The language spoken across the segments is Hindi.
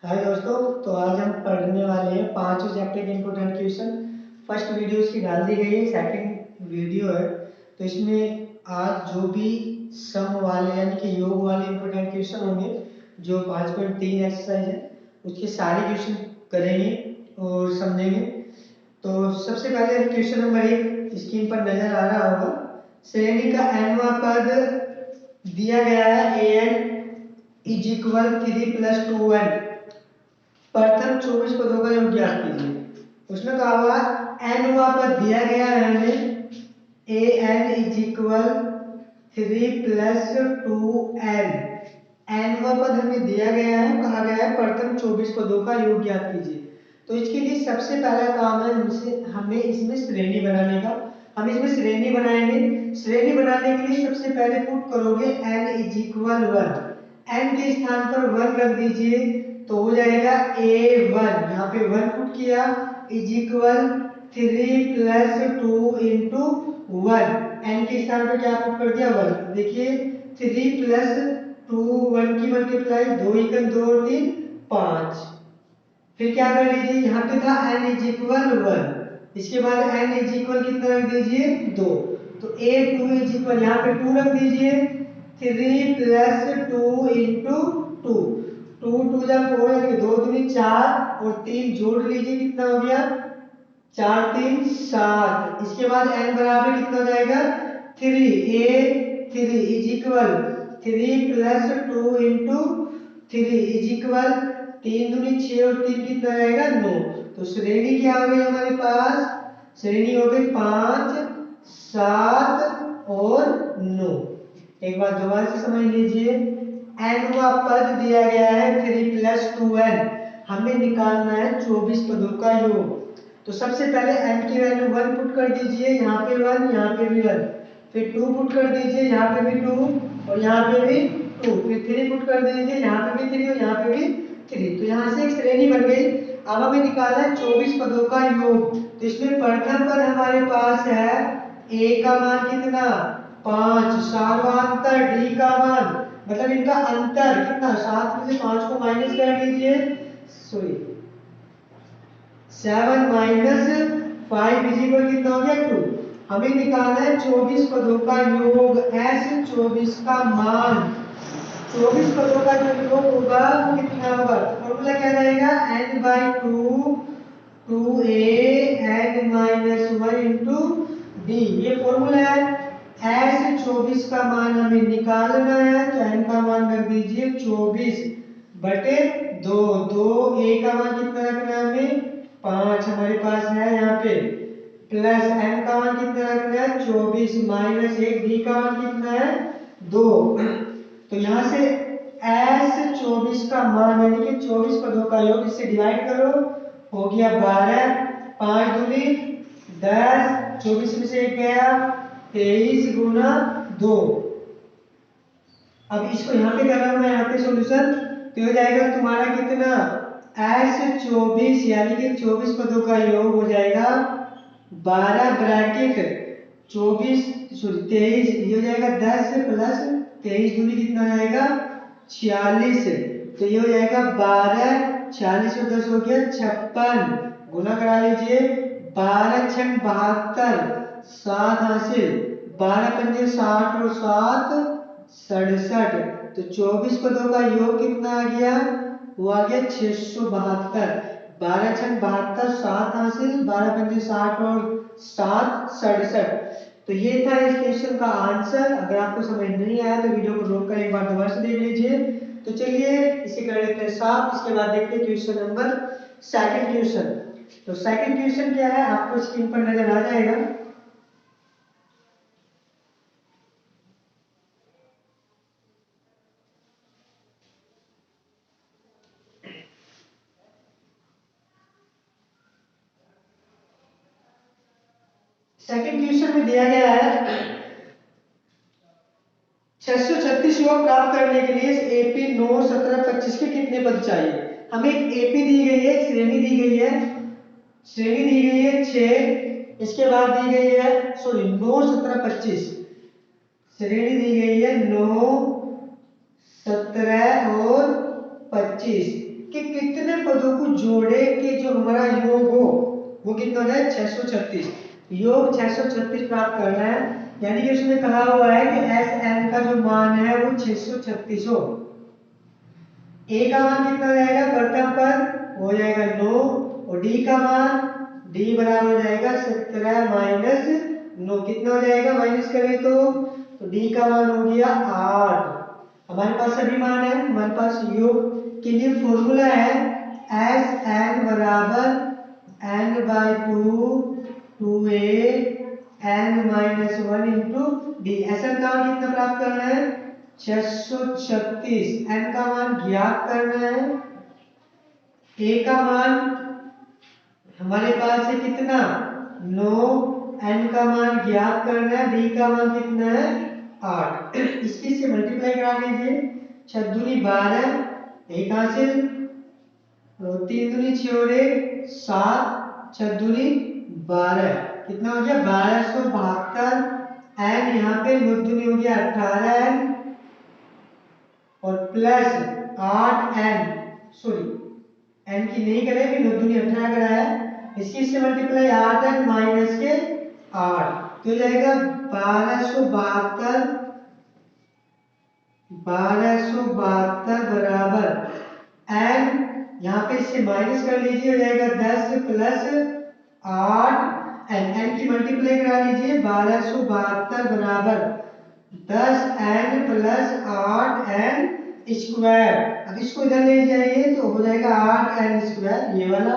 हाय दोस्तों, तो आज हम पढ़ने वाले हैं पांचों चैप्टर के इम्पोर्टेंट क्वेश्चन। फर्स्ट वीडियो इसकी डाल दी गई है, सेकंड वीडियो है। तो इसमें आज जो भी सम वाले यानी कि योग वाले इम्पोर्टेंट क्वेश्चन होंगे, जो 5.3 एक्सरसाइज है, उसके सारे क्वेश्चन करेंगे और समझेंगे। तो सबसे पहले क्वेश्चन नंबर 1 स्क्रीन पर नजर आ रहा होगा। श्रेणी का nवां पद दिया गया है an इज इक्वल 3 + 2n। प्रथम 24 पदों का योग ज्ञात कीजिए। उसमें कहा हुआ nवां पद दिया गया है हमें an इज इक्वल 3 + 2n। nवां पद हमें दिया गया है, कहा गया है प्रथम 24 पदों का योग ज्ञात कीजिए। तो इसके लिए सबसे पहला काम है हमें इसमें श्रेणी बनाने का। हम इसमें श्रेणी बनाएंगे। श्रेणी बनाने के लिए सबसे पहले पुट करोगे n इज इक्वल 1। n के स्थान पर 1 रख दीजिए तो हो जाएगा a1। यहाँ पे 1 पुट किया इज इक्वल 3 + 2 इंटू 1। n के स्थान पर क्या पुट कर दिया 1। देखिए 3 + 2 1 की मल्टीप्लाई 2 एकम 2 और 3 5। फिर क्या कर लीजिए, यहाँ पे था n इज इक्वल 1। इसके बाद n इज इक्वल कितना रख दीजिए 2। तो a2 इज इक्वल यहाँ पे 2 रख दीजिए 3 + 2 इंटू 2। 2 2 जब 4 यानी 2 दूनी 4 और 3 जोड़ लीजिए कितना हो गया 4 3 7। इसके बाद n बराबर कितना हो जाएगा 3। a3 is equal 3 + 2 into 3 is equal 3 दूनी 6 और 3 कितना रहेगा 9। तो श्रेणी क्या हो गई हमारे पास, श्रेणी हो गई 5 7 और 9। एक बार दोबारा से समझ लीजिए, nवां पद दिया गया है 3 + 2n। हमें निकालना है 24 पदों का योग। तो सबसे पहले n की वैल्यू 1 पुट कर दीजिए, यहाँ पे 1 यहाँ पे भी 1। फिर 2 पुट कर दीजिए, यहाँ पे भी 2 और यहाँ पे भी 2। फिर 3 पुट कर दीजिए, यहाँ पे भी 3 और यहाँ पे भी 3। तो यहाँ से एक श्रेणी बन गई। अब हमें निकालना है 24 पदों का योग। तो इसमें प्रथम पद हमारे पास है a का मान कितना 5, सार्वधातुक d का मान मतलब इनका अंतर कितना 7 में से 5 को माइनस कर दीजिए, सॉरी 7 - 5 इज इक्वल कितना हो गया 2। हमें निकालना है 24 पदों का योग। ऐसे 24 का मान 24 पदों का जो योग होगा वो कितना होगा, फॉर्मूला क्या रहेगा n/2 2a n - 1 into d। ये फॉर्मूला है। ऐसे 24 का मान हमें निकालना है तो n का मान रख दीजिए 24 बटे 2। 2 a का मान कितना रखना है हमें 5 हमारे पास है यहाँ पे, प्लस n का मान कितना रखना है 24 माइनस 1 d का मान कितना है 2। तो यहाँ से s 24 का मान यानी कि 24 पदों का योग, इससे डिवाइड करो हो गया 12। 5 दूनी 10, 24 में से 1 गया 23 गुना 2। अब इसको यहाँ पे कर रहा हूँ मैं, यहाँ पे सॉल्यूशन तो हो जाएगा तुम्हारा कितना s 24 यानी कि 24 पदों का योग हो जाएगा 12 ब्रैकेट 24 सॉरी 23, ये हो जाएगा 10 प्लस 23 दूनी कितना आएगा 46। तो ये हो जाएगा 12 46 और 10 हो गया 56। गुना करा लीजिए 12 × 72 7 हासिल 12 × 5 60 और 7 67। तो 24 पदों का योग कितना आ गया, वो आ गया 672। 12 × 72 7 हासिल 12 × 5 60 और 7 67। तो ये था इस क्वेश्चन का आंसर। अगर आपको समझ नहीं आया तो वीडियो को रोक कर एक बार दोबारा से देख लीजिए। तो चलिए इसे कर लेते हैं साफ। इसके बाद देखते हैं क्वेश्चन नंबर सेकंड क्वेश्चन। तो सेकंड क्वेश्चन क्या है आपको स्क्रीन पर नजर आ जाएगा। सेकंड क्वेश्चन में दिया गया है 636 योग प्राप्त करने के लिए एपी 9 17 25 के कितने पद चाहिए। हमें एक एपी दी गई है, श्रेणी दी गई है, श्रेणी दी गई है 6। इसके बाद दी गई है सॉरी 9 17 25, श्रेणी दी गई है 9 17 और 25। कि कितने पदों को जोड़े कि जो हमारा योग हो वो कितना हो जाए 636। योग 636 प्राप्त करना है, यानी कि उसमें कहा हुआ है कि एस एन का जो मान है वो 636 हो। ए का मान कितना जाएगा, प्रथम पद हो जाएगा 9, और डी का मान डी बराबर हो जाएगा 17 माइनस 9, कितना हो जाएगा माइनस करें तो डी का मान हो गया 8। हमारे पास सभी मान है, हमारे पास योग के लिए फॉर्मूला है एस एन बराबर N by 2 A N minus 1 into D. S N का मान कितना प्राप्त करना है 636, एन का मान ज्ञात करना है। ए का मान हमारे पास है कितना 9, एन का मान ज्ञात करना है, डी का मान कितना है 8। इसकी से मल्टीप्लाई करा लीजिए, 6 दूनी 12, एक हासिल, 3 दूनी 6 और 1 7, 6 दूनी 12, कितना हो गया 1272। एन यहाँ पे 9 दूनी हो गया 18 एन और प्लस 8 एन, सॉरी एन की नहीं करे भी 9 दूनी 18 कराया, इसकी से मल्टीप्लाई 8 एन माइनस के 8 तो हो जाएगा 1272 बराबर एन, यहाँ पे इससे माइनस कर लीजिए, हो जाएगा 10 प्लस 8 एन, एन की मल्टीप्लाई करा लीजिए, 1272 बराबर 10 एन प्लस 8 एन स्क्वायर। अब इसको इधर ले जाइए तो हो जाएगा 8 एन स्क्वायर ये वाला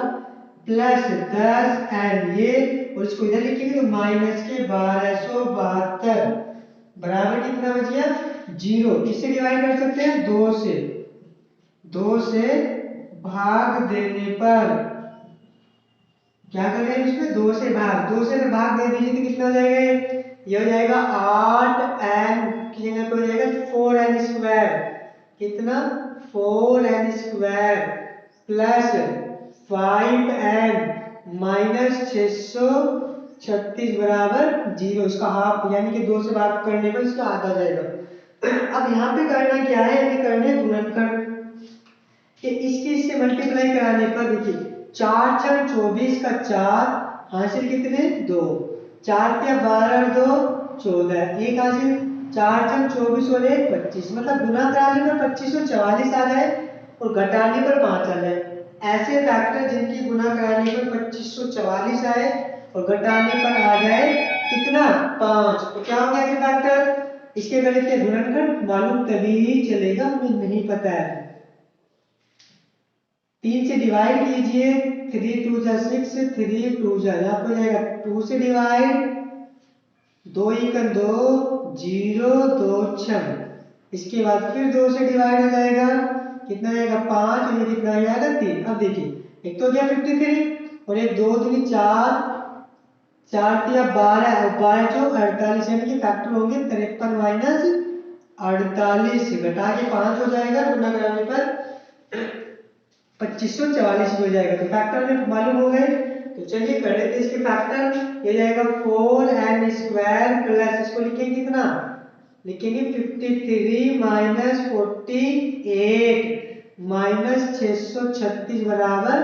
प्लस 10 एन ये, और इसको इधर लिखेंगे तो माइनस के 1272 बराबर कितना बच गया 0। किससे डिवाइड कर सकते हैं 2 से भाग देने पर, क्या कर रहे हैं इसमें 2 से भाग दे दीजिए तो कितना हो जाएगा ये हो जाएगा 8 एन की जगह पे हो जाएगा 4 एन स्क्वायर, कितना 4 N square plus 5 N minus 636 बराबर 0, इसका हाफ यानी कि 2 से भाग करने पर इसका आधा जाएगा। अब यहाँ पे करना क्या है, हमें करना है गुणनखंड, कि इससे मल्टीप्लाई कराने पर देखिए 4 4 24 का 4 हासिल कितने 2, 4 क्या 12 और 2 14, एक हासिल 4 4 24 और 1 25, मतलब गुना कराने पर 2544 आ जाए और घटाने पर 5 आ जाए। ऐसे फैक्टर जिनकी गुना कराने पर 2544 आए और घटाने पर आ जाए कितना 5, तो क्या होगा ऐसे फैक्टर, इसके गणित के गुणनखंड मालूम तभी ही चलेगा, हमें नहीं पता है। 3 से डिवाइड कीजिए, 3 2 जा 6, 3 2 जा, यहाँ पे जाएगा 2 से डिवाइड, 2 1 2 0 2 6, इसके बाद फिर 2 से डिवाइड हो जाएगा, कितना आएगा 5 और ये कितना आ जाएगा 3। अब देखिए एक तो गया 53 और एक 2 दूनी 4, 4 तिया 12 और 12 जो 48, यानी कि फैक्टर होंगे 53 माइनस 48, घटा के 5 हो जाएगा, गुना कराने पर 2544 हो जाएगा, तो फैक्टर में मालूम हो गए। तो चलिए कर लेते हैं इसके फैक्टर, ये जाएगा 4 एन स्क्वायर प्लस इसको लिखेंगे कितना, लिखेंगे 53 माइनस 48 माइनस 636 बराबर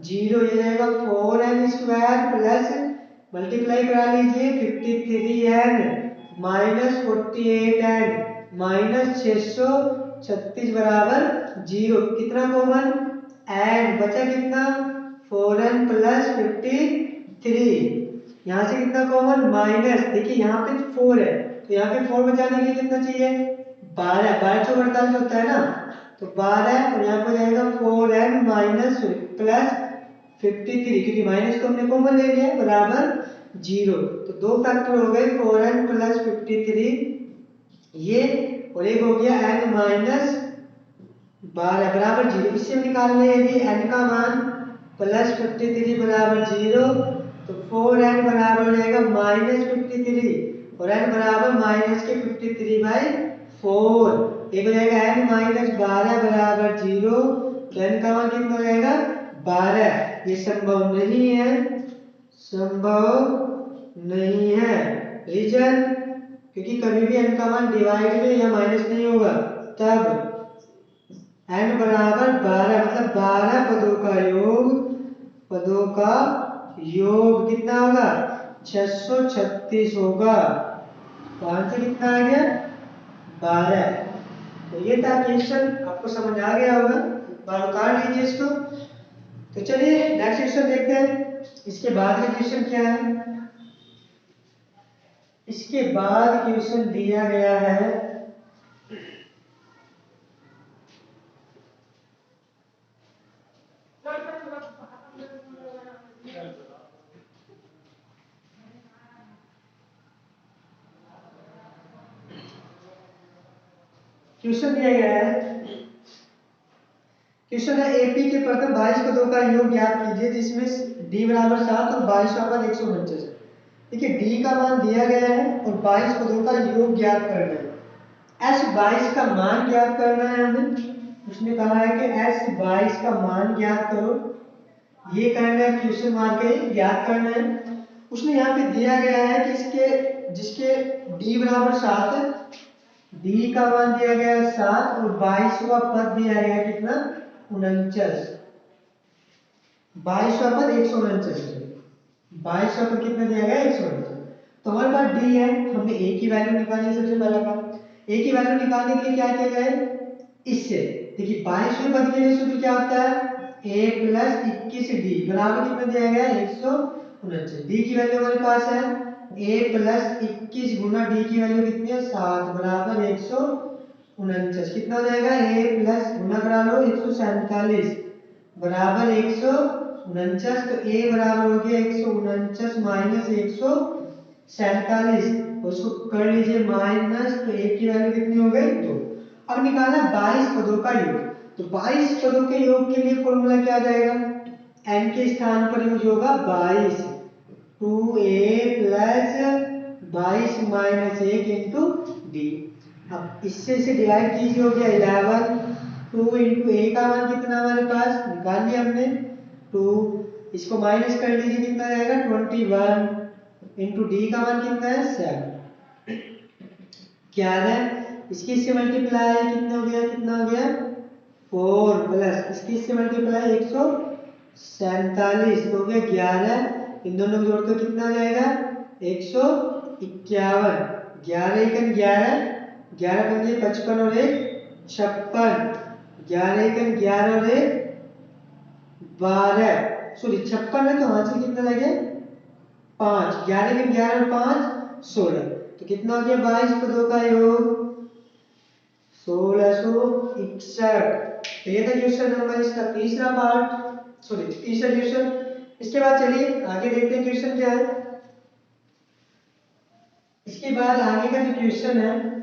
0, ये जाएगा 4 एन स्क्वायर प्लस मल्टीप्लाई करा लीजिए 53 एन माइनस 48 एन माइनस 636 बराबर 0, कितना कॉमन एन बचा कितना 4n प्लस 53, यहाँ से कितना कॉमन माइनस, देखिए यहाँ पे 4 है तो यहाँ पे 4 बचाने के लिए कितना चाहिए 12, 12 चौक 48 होता है ना, तो 12 और यहाँ पे जाएगा 4n माइनस प्लस 53, क्योंकि माइनस तो हमने कॉमन ले लिया बराबर 0, तो दो फैक्टर हो गए 4n प्लस 53 ये, और एक हो गया n माइनस 12 बराबर 0। इससे हम निकालने यदि n का मान प्लस 53 बराबर 0, तो 4n बराबर हो जाएगा माइनस 53 और n बराबर माइनस के 53 बाई 4, एक हो जाएगा n माइनस 12 बराबर 0, तो n का मान कितना हो जाएगा 12। ये संभव नहीं है, रीजन क्योंकि कभी भी n का मान डिवाइड में या माइनस नहीं होगा, तब n बराबर 12 मतलब मतलब 12 पदों का योग कितना होगा 636 होगा। तो आंसर कितना आ गया 12। तो ये था क्वेश्चन, आपको समझ आ गया होगा, एक बार उतार लीजिए इसको। तो चलिए नेक्स्ट क्वेश्चन देखते हैं। इसके बाद का क्वेश्चन क्या है, इसके बाद क्वेश्चन दिया गया है क्वेश्चन दिया गया है, क्वेश्चन है एपी के प्रथम 22 पदों का योग ज्ञात कीजिए जिसमें डी बराबर 7 और 22 का पद 149 है। देखिए डी का मान दिया गया है और 22 पदों का योग ज्ञात करना है। एस 22 का मान ज्ञात करना है हमें। उसने कहा है कि एस 22 का मान ज्ञात करो, ये करना है, क्वेश्चन मार्क है ज्ञात करना है। उसने यहाँ पे दिया गया है कि इसके जिसके डी बराबर 7 है, डी का मान दिया गया है 7 और 22वां पद दिया गया है कितना 49। 22वां पद 149 है, 22वां पद कितना दिया गया है 149। तो हमारे पास डी है, हमें ए की वैल्यू निकालनी है। सबसे पहला काम ए की वैल्यू निकालने के लिए क्या किया जाए, इससे देखिए 22वें पद के लिए सूत्र क्या होता है a प्लस 21 डी बराबर कितना दिया गया है 149। डी की वैल्यू हमारे पास है a प्लस 21 गुना डी की वैल्यू कितनी है 7 बराबर 149। कितना हो जाएगा a प्लस गुना करा लो 147 बराबर 149। तो a बराबर हो गया 149 माइनस 147, उसको कर लीजिए माइनस, तो a की वैल्यू कितनी हो गई 2। अब निकालना 22 पदों का योग। तो 22 पदों के योग के लिए फॉर्मूला क्या जाएगा, n के स्थान पर यूज होगा 22, 2a plus 22 minus 1 into D. अब इससे इसे डिवाइड कीजिए, हो गया 11, 2 इंटू ए का मान कितना हमारे पास निकाल लिया हमने 2, इसको माइनस कर लीजिए कितना जाएगा 21 इंटू डी का मान कितना है 7, 11, इसकी इससे मल्टीप्लाई कितना हो गया 4 प्लस इसकी इससे मल्टीप्लाई 147, तो हो गया 11, इन दोनों को जोड़कर कितना हो जाएगा 151, 11 एकन 11, 11 पंजे 55 और 1 56, 11 एकन 11 और 1 12, सॉरी 56 है तो आंसर कितना लगे 5, 11 एकन 11 और 5 16, तो कितना हो गया 22 पदों का योग 1661। तो ये था क्वेश्चन नंबर इसका तीसरा पार्ट, सॉरी तीसरा क्वेश्चन। इसके बाद चलिए आगे देखते हैं क्वेश्चन क्या है। इसके बाद आगे का जो क्वेश्चन है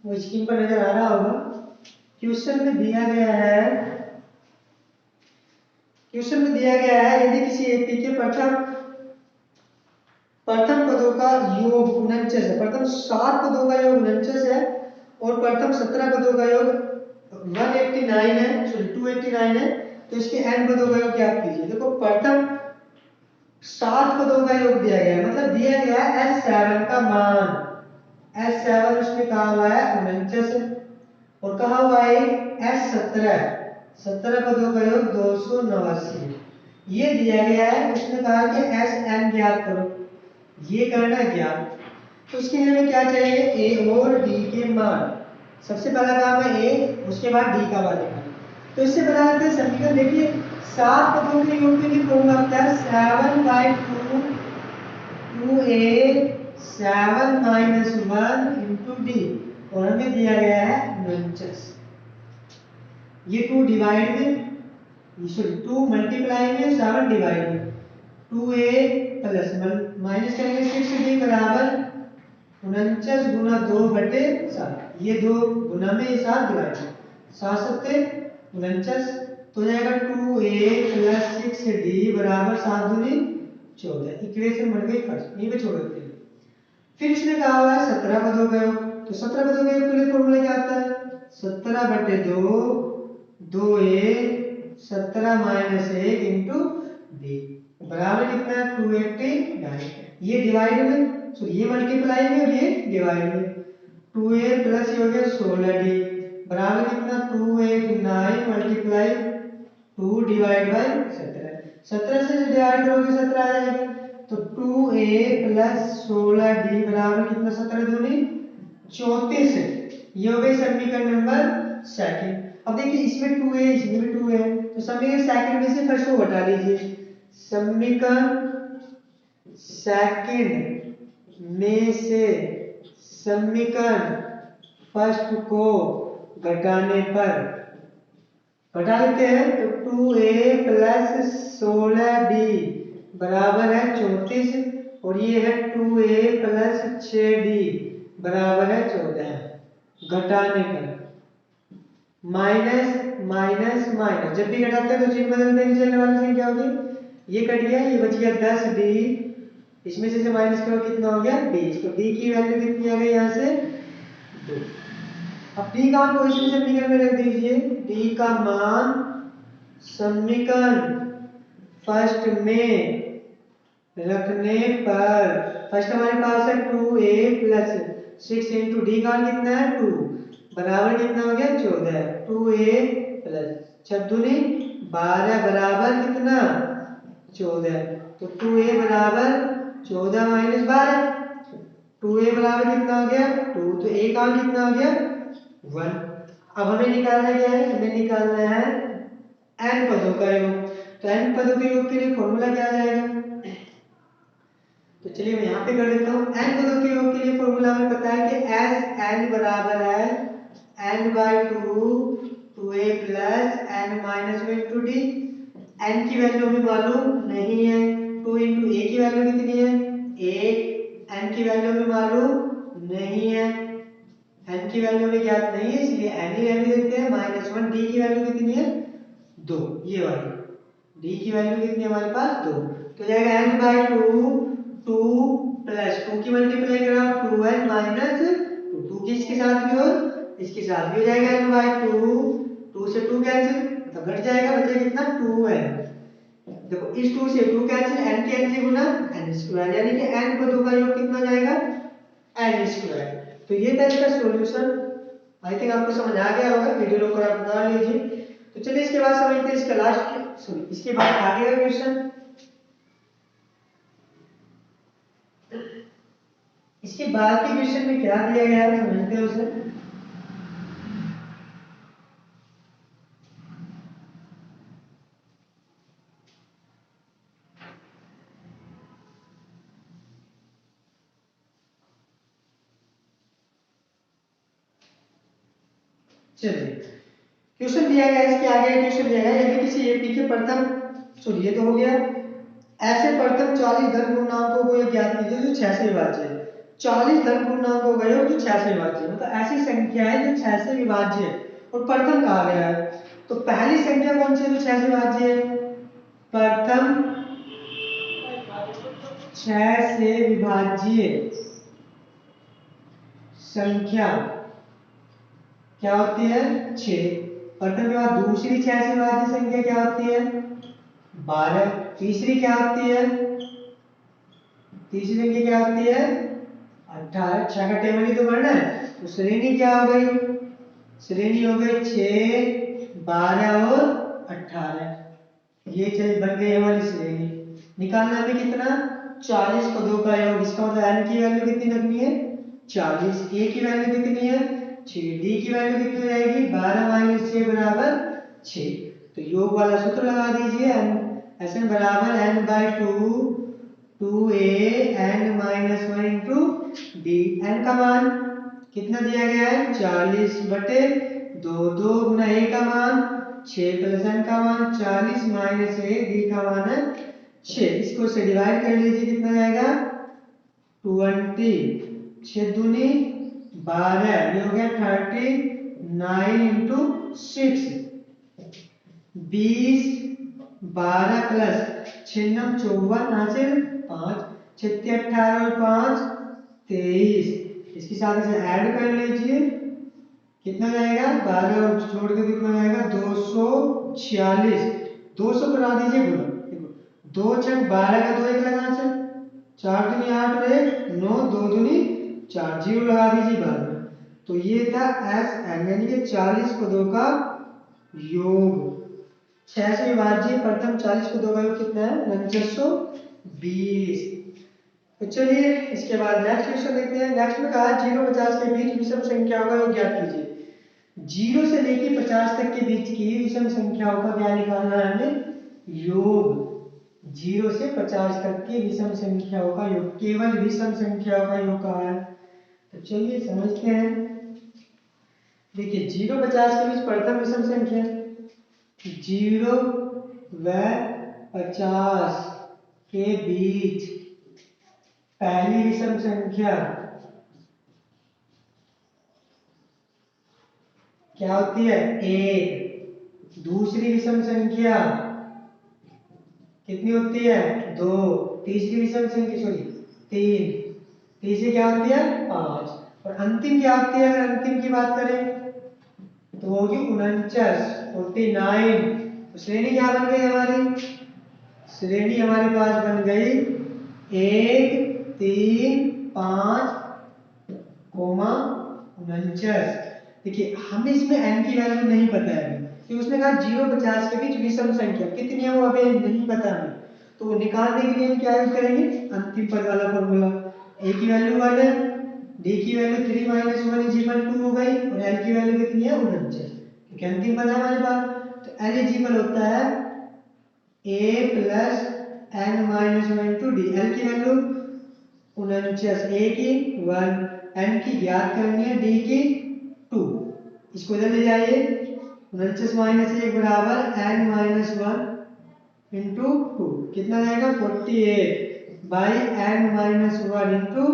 वो स्क्रीन पर नजर आ रहा होगा। क्वेश्चन में दिया गया है, यदि किसी एपी के प्रथम पदों का योग 49 है, प्रथम 7 पदों का योग 49 है और प्रथम 17 पदों का योग 189 है, सॉरी 289 है, तो इसके n पदों का योग ज्ञात कीजिए। देखो प्रथम 7 पदों का योग दिया गया है, मतलब दिया गया है S7 का मान, S7 उसमें कहा हुआ है 49 और कहा हुआ है S17 17 पदों का योग 289, ये दिया गया है। उसने कहा कि Sn ज्ञात करो, ये करना है ज्ञात। तो उसके लिए हमें क्या चाहिए a और d के मान। सबसे पहला काम है a, उसके बाद d का मान निकालना। तो इससे बना लेते हैं समीकरण। देखिए 7 पदों के योग के लिए फॉर्मूला होता है 7/2 2a 7 माइनस 1 इंटू डी, और हमें दिया गया है 49। ये 2 डिवाइड में, सॉरी 2 मल्टीप्लाई में 7 डिवाइड में, 2a प्लस माइनस करेंगे 6d बराबर 49 गुना 2/7, ये 2 गुना में 7 डिवाइड में 7 7 49, तो जाएगा 2a प्लस 6d बराबर 7 दूनी 14। इक्वेशन बन गई फर्स्ट, यहीं पे छोड़ देते हैं। फिर इसने कहा हुआ है 17 पदों का योग। तो 17 पदों के योग के लिए फॉर्मूला क्या आता है 17/2 2a 17 माइनस 1 इंटू डी बराबर कितना है 289। ये डिवाइड में, सो ये मल्टीप्लाई में और ये डिवाइड में, 2a प्लस ये हो गया 16d बराबर कितना 289 मल्टीप्लाई 2 डिवाइड बाई 17, 17 से डिवाइड करोगे 17 आ जाएगा, तो 2a प्लस 16d बराबर कितना, 17 दूनी 34। ये हो गई समीकरण नंबर सेकंड। अब देखिए इसमें 2 है, इसमें भी 2 है, तो समीकरण सेकंड में से फर्स्ट को हटा लीजिए। समीकरण सेकंड में से समीकरण फर्स्ट को घटाने पर घटा लेते हैं, तो 2a प्लस 16d बराबर है 34 और ये है 2a प्लस 6d बराबर है 14। घटाने पर माइनस माइनस माइनस, जब भी घटाते हैं तो चिन्ह बदलते हैं, चलने वाली संख्या होगी, ये कट गया, ये बच गया 10d, इसमें से माइनस करो कितना हो गया 20, तो d की वैल्यू कितनी आ गई यहाँ से 2। अब d का मान को इसी समीकरण में रख दीजिए, d का मान समीकरण फर्स्ट में रखने पर फर्स्ट हमारे पास है 2a प्लस 6 इंटू डी का कितना है 2 बराबर कितना हो गया 14, 2a प्लस 6 दूनी 12 बराबर कितना 14, तो 2a बराबर 14 माइनस 12, 2a बराबर कितना हो गया 2, तो a का कितना हो गया 1। अब हमें निकालना क्या है, हमें निकालना है n पदों का योग, तो n पदों के योग के लिए फॉर्मूला क्या आ जाएगा, तो चलिए मैं यहाँ पे कर देता हूँ। n पदों के योग के लिए फॉर्मूला हमें पता है कि एस n बराबर है n by 2 2a plus n minus 1 into D. n की वैल्यू हमें मालूम नहीं है, 2 इंटू a की वैल्यू कितनी है 1, n की वैल्यू हमें मालूम नहीं है, n की वैल्यू हमें ज्ञात नहीं है, इसलिए n ही वैल्यू देते हैं माइनस 1। d की वैल्यू कितनी है 2, ये वाली d की वैल्यू कितनी है हमारे पास 2, तो जाएगा n बाई 2 2 प्लस 2 की मल्टीप्लाई करा 2n माइनस 2 की इसके साथ भी और इसके साथ भी हो जाएगा n बाई 2, 2 से 2 कैंसिल मतलब घट जाएगा, बचेगा कितना 2n। देखो इस 2 से 2 कैंसिल, n के n से गुना n स्क्वायर, यानी कि n पदों का योग कितना जाएगा n स्क्वायर। तो ये था इसका सॉल्यूशन। आई थिंक आपको समझ आ गया होगा, वीडियो रोक कर आप बना लीजिए। तो चलिए इसके बाद समझते हैं इसका लास्ट सॉरी इसके बाद आगे का क्वेश्चन। इसके बाद के क्वेश्चन में क्या दिया गया है समझते हैं उसे। चलिए क्वेश्चन दिया गया है, इसके आगे क्वेश्चन दिया गया है, यदि किसी एपी के प्रथम सॉरी ये तो हो गया, ऐसे प्रथम 40 धन पूर्णांकों को ज्ञात कीजिए जो 6 से विभाज्य है। 40 धन पूर्णांकों का योग जो 6 से विभाज्य है, मतलब ऐसी संख्या है जो 6 से विभाज्य है और प्रथम कहा गया है। तो पहली संख्या कौन सी है जो 6 से विभाज्य है, प्रथम 6 से विभाज्य संख्या क्या होती है 6। प्रथम के बाद दूसरी 6 से विभाज्य संख्या क्या होती है 12। तीसरी क्या होती है, तीसरी संख्या क्या होती है 18। 6 का टेबल ही तो करना है, तो श्रेणी क्या हो गई, श्रेणी हो गई 6 12 और 18। ये चल बन गई हमारी श्रेणी। निकालना हमें कितना 40 पदों का योग, इसका मतलब n की वैल्यू कितनी रखनी है 40, a की वैल्यू कितनी है 6, d की वैल्यू कितनी हो जाएगी 12 माइनस 6 बराबर 6। तो योग वाला सूत्र लगा दीजिए, n बराबर n by 2 2a n minus 1 into D. n का मान कितना दिया गया है 40 बटे 2, 2 गुना a का मान 6 प्लस n का मान 40 माइनस 1, d का मान है 6। इसको से डिवाइड कर लीजिए, कितना जाएगा 20, 6 दूनी 12, ये हो गया 39 इंटू 6, 20 12 प्लस 6 9 54 हासिल 5 6 18 और 5 23। इसके साथ इसे ऐड कर लीजिए, कितना जाएगा 12 और छोड़ के कितना जाएगा 246। 200 करा दीजिए गुना, देखो 2 6 12 का 2 एक लगा चल 4 दूनी 8 और 1 9 2 दूनी 4 जीरो लगा दीजिए बाद में। तो ये था एस एन यानी कि 40 पदों का योग। 6 से विभाज्य प्रथम 40 को 2 का योग कितना है 4920। तो चलिए इसके बाद नेक्स्ट क्वेश्चन देखते हैं। नेक्स्ट में कहा 0-50 के बीच विषम संख्याओं का योग ज्ञात कीजिए। 0 से लेकर 50 तक के बीच की विषम संख्याओं का क्या निकालना है हमें, योग। 0 से 50 तक की विषम संख्याओं का योग, केवल विषम संख्याओं का योग कहा है। तो चलिए समझते हैं। देखिए 0-50 के बीच प्रथम विषम संख्या 0 व 50 के बीच पहली विषम संख्या क्या होती है 1। दूसरी विषम संख्या कितनी होती है 2। तीसरी विषम संख्या 3। तीसरी क्या होती है 5। और अंतिम क्या होती है, अगर अंतिम की बात करें तो होगी 49। तो श्रेणी क्या बन गई हमारी, श्रेणी हमारे पास बन गई 1 3 5 कोमा 49। देखिए हमें इसमें n की वैल्यू नहीं पता है अभी, क्योंकि उसने कहा 0-50 के बीच विषम संख्या कितनी है वो अभी नहीं पता हमें। तो वो निकालने के लिए हम क्या यूज करेंगे, अंतिम पद वाला फॉर्मूला। a की वैल्यू 1 है, d की वैल्यू 3 - 1 = 2 हो गई, और l की वैल्यू कितनी है 49, क्योंकि अंतिम पद है हमारे पास। तो l इक्वल होता है a plus n - 1 * d। l की वैल्यू 49, a की 1, n की ज्ञात करनी है, d की 2। इसको इधर ले जाइए, 49 - 1 बराबर n - 1 इंटू 2 कितना जाएगा 48/n - 1 इंटू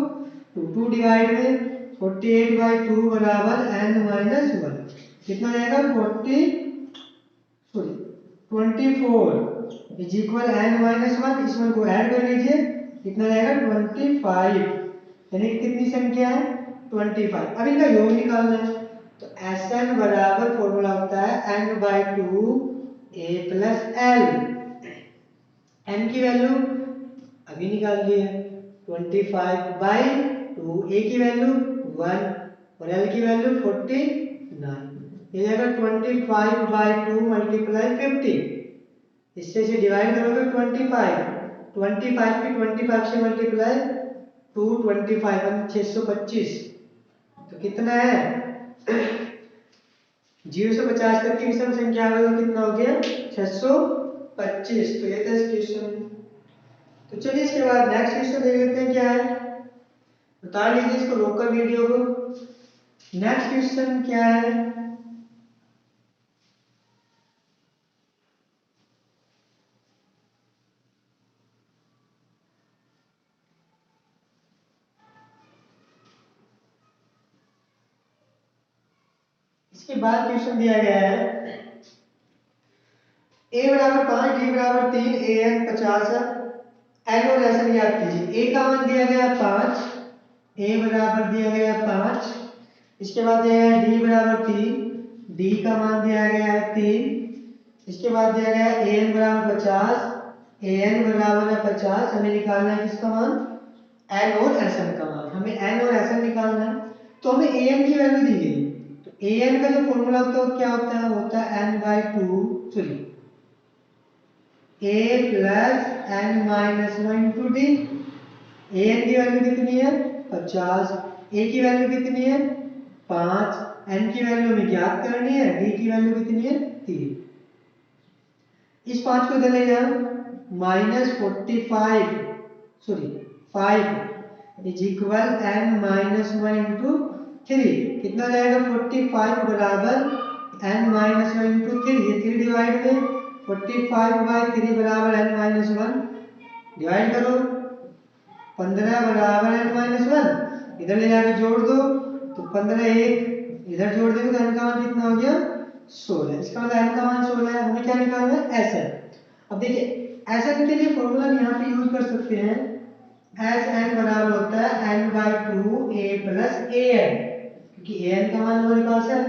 2 डिवाइड में 48/2 बराबर n - 1 कितना जाएगा 24 इज इक्वल n - 1। इस वन को ऐड कर लीजिए, कितना जाएगा 25, यानी कि कितनी संख्या है 25। अब इनका योग निकालना है। तो Sn बराबर फॉर्मूला होता है n/2 a plus l। n की वैल्यू अभी निकाल ली है 25/2, a की वैल्यू 1 और l की वैल्यू 49। ये जाएगा 25/2 × 50। इससे इसे डिवाइड करोगे 25 की 25 से मल्टीप्लाई 225 625। तो कितना है 0 से 50 तक की विषम संख्या में कितना हो गया 625। तो ये था इस क्वेश्चन। तो चलिए इसके बाद नेक्स्ट क्वेश्चन देख लेते हैं क्या है, बता लीजिए इसको रोककर वीडियो को। नेक्स्ट क्वेश्चन क्या है, इसके बाद क्वेश्चन दिया गया है a बराबर 5 d बराबर 3 an 50 है। n और s ज्ञात कीजिए। a का मान दिया गया 5, a बराबर दिया गया 5। इसके बाद दिया गया d बराबर 3, d का मान दिया गया है 3। इसके बाद दिया गया an बराबर 50, an बराबर है 50। हमें निकालना है किसका मान, n और sn का मान। हमें n और sn निकालना है, तो हमें an की वैल्यू दी गई। तो an का जो फॉर्मूला होता है वो क्या होता है, होता है n/2 sorry a plus n - 1 into d। an की वैल्यू कितनी है 50, a की वैल्यू कितनी है 5, n की वैल्यू हमें ज्ञात करनी है, d की वैल्यू कितनी है 3। इस 5 को इधर ले जाओ, -45 sorry 5 is equal n - 1 into 3। कितना जाएगा 45 बराबर n - 1 इंटू 3। ये 3 डिवाइड में 45/3 बराबर n - 1 डिवाइड करो, 15 बराबर n - 1 इधर ले जाके जोड़ दो। तो 15 एक इधर जोड़ देंगे तो n का मान कितना हो गया 16। इसका मतलब n का मान 16 है। हमें क्या निकालना है Sn। अब देखिए Sn के लिए फॉर्मूला हम यहाँ पे यूज कर सकते हैं, Sn बराबर होता है n/2 a प्लस an, क्योंकि an का मान हमारे पास है।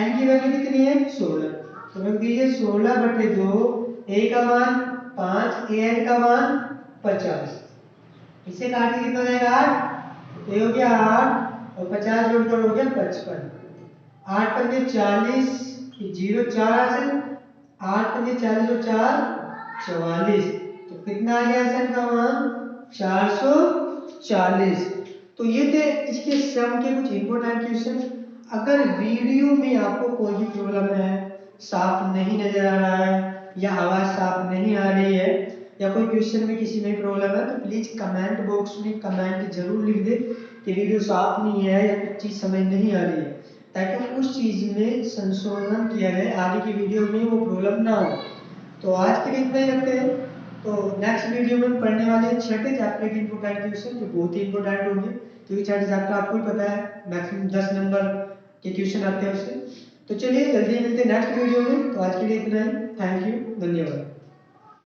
n की वैल्यू कितनी है 16, तो रख दीजिए 16/2, a का मान 5, an का मान 50। इसे काट के कितना जाएगा 8, ये हो गया 8 और 50 जोड़कर हो गया 55। 8 × 40 0 4 हासिल 8 पंजे 40 और 4 44। तो कितना आ गया सन का मान 440। तो ये थे इसके सम के कुछ इंपॉर्टेंट क्वेश्चन। अगर वीडियो में आपको कोई भी प्रॉब्लम है, साफ नहीं नजर आ रहा है या आवाज साफ नहीं आ रही है या कोई क्वेश्चन में किसी में प्रॉब्लम है, तो प्लीज कमेंट बॉक्स में कमेंट जरूर लिख दे कि वीडियो साफ नहीं है या कुछ चीज समझ नहीं आ रही है, ताकि उस चीज में संशोधन किया जाए, आगे की वीडियो में वो प्रॉब्लम ना हो। तो आज के लिए इतना ही रखते हैं। तो नेक्स्ट वीडियो में हम पढ़ने वाले हैं छठे चैप्टर के इंपोर्टेंट क्वेश्चन, जो बहुत ही इंपोर्टेंट होंगे, क्योंकि छठे चैप्टर आपको ही पता है मैक्सिमम 10 नंबर के क्वेश्चन आते हैं उससे। तो चलिए जल्दी मिलते हैं नेक्स्ट वीडियो में। तो आज के लिए इतना ही। थैंक यू, धन्यवाद।